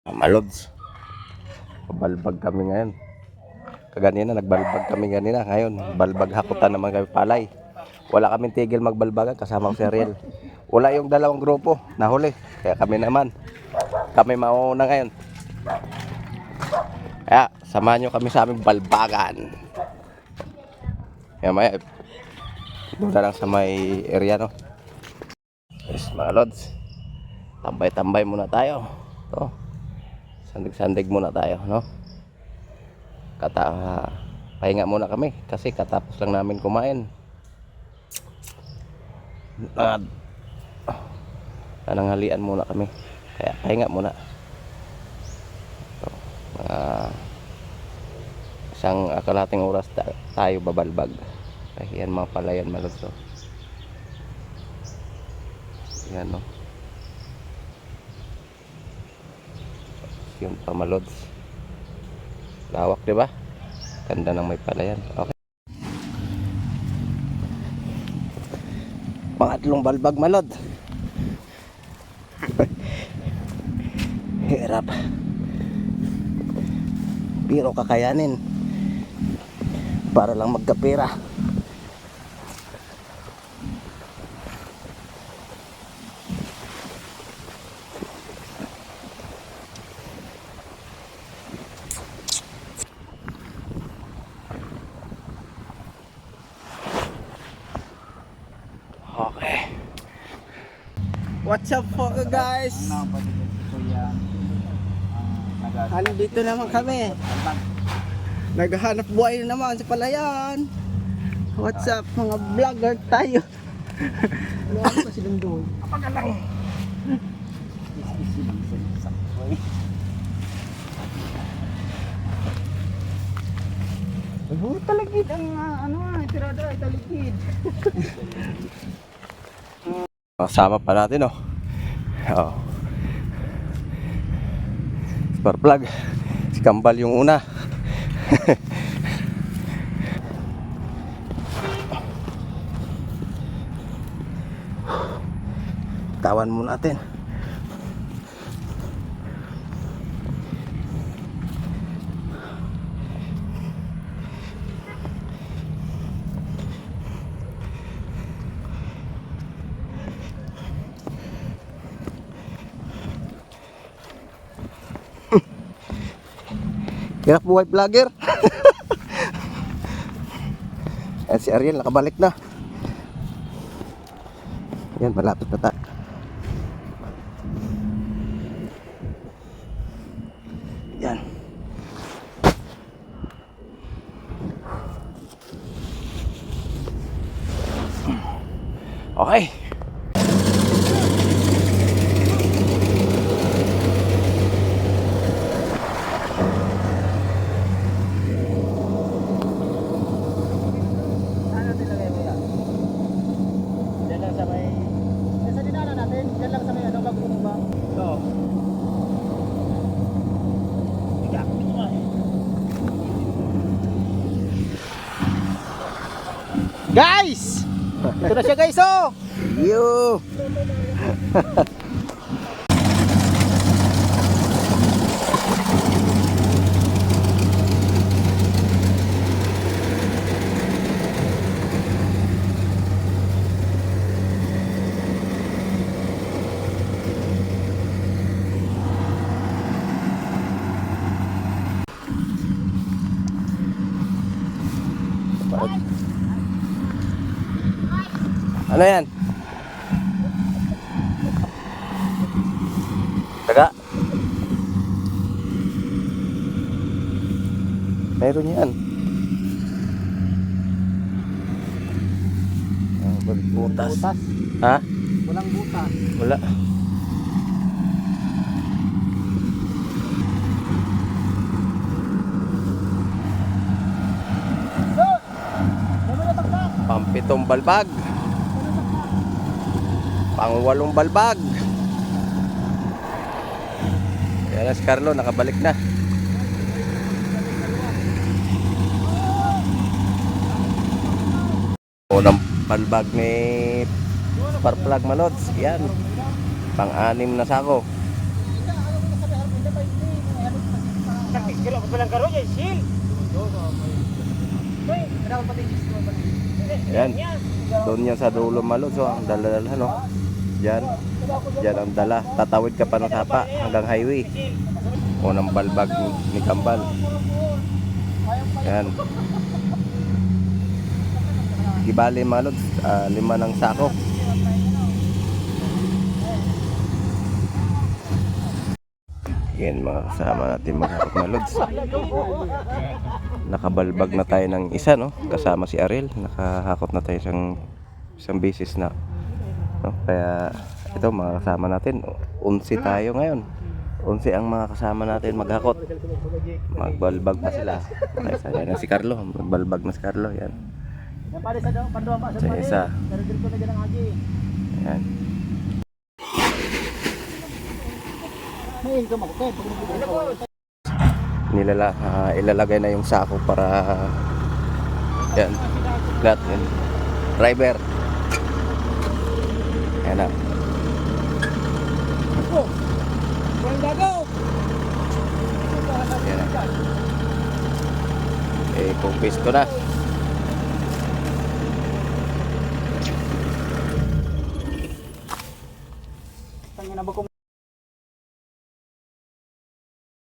Malods, balbag kami ngayon. Kaganina nagbalbag kami kanina. Ngayon balbag hakutan naman kami palay. Wala kaming tigil magbalbagan kasama ko si Ariel. Wala yung dalawang grupo nahuli. Kaya kami naman. Kami mauna ngayon. Kaya samahan nyo kami sa aming balbagan. Kaya maya doon na lang sa may area, no. Yes, mga lods, tambay-tambay muna tayo. Ito, sandig-sandig muna tayo, no. Pahinga muna kami kasi katapos lang namin kumain. Nananghalian muna kami. Kaya pahinga muna. Ito, isang kalahating oras tayo babalbag. Yan mga palayan, mga lods, no. Yan, no. Yung pamalods. Lawak, di ba? Ganda ng may palayan. Okay. Pangatlong balbag, malod. Hirap. Pero kakayanin. Para lang magkapira. Okay. What's up po guys? Andito naman kami. Naghahanap buhay na naman sa palayan. What's up mga vlogger tayo? Ano pa silang doon? Apagalang. Talagid ang tirada ay talagid. Kasama pa natin, oh. Oh. Spark plug. Si Kambal yung una. Tawan mo natin. Hirap buhay vlogger. At si Ariel nakabalik na. Yan, malapit na tayo. Yan. Okay. Guys! Ito na siya guys, oh! Yo! Ano yan? Taga? Meron yan. Butas. Ha? Walang butas. Wala. Pampitong balbag. Pang-walong balbag. Yan na si Carlo, nakabalik na. Unang balbag ni Spark plug, malods. Yan. Pang-anim na sako. Nakikil ako palang karo yan, sil. Yan. Doon yan sa dulo Malods. So, ang dala-dala, no? Diyan. Diyan ang dala. Tatawid ka pa ng sapa hanggang highway. Unang balbag ni Kambal. Yan. Gibali Malods, 5 ng sako. Yan mga kasama natin maghakot Malods. Nakabalbag na tayo ng isa, no? Kasama si Ariel. Nakahakot na tayo isang beses na. No? Kaya ito mga kasama natin, 11 tayo ngayon. 11 ang mga kasama natin maghakot. Magbalbag na sila. Okay, yan si Carlo. Magbalbag na si Carlo. Yan. Sa isa. Yan. Ilalagay na yung sako para yan. Lahat yan. Driver. Yan na. Yan na. Kung pisto na.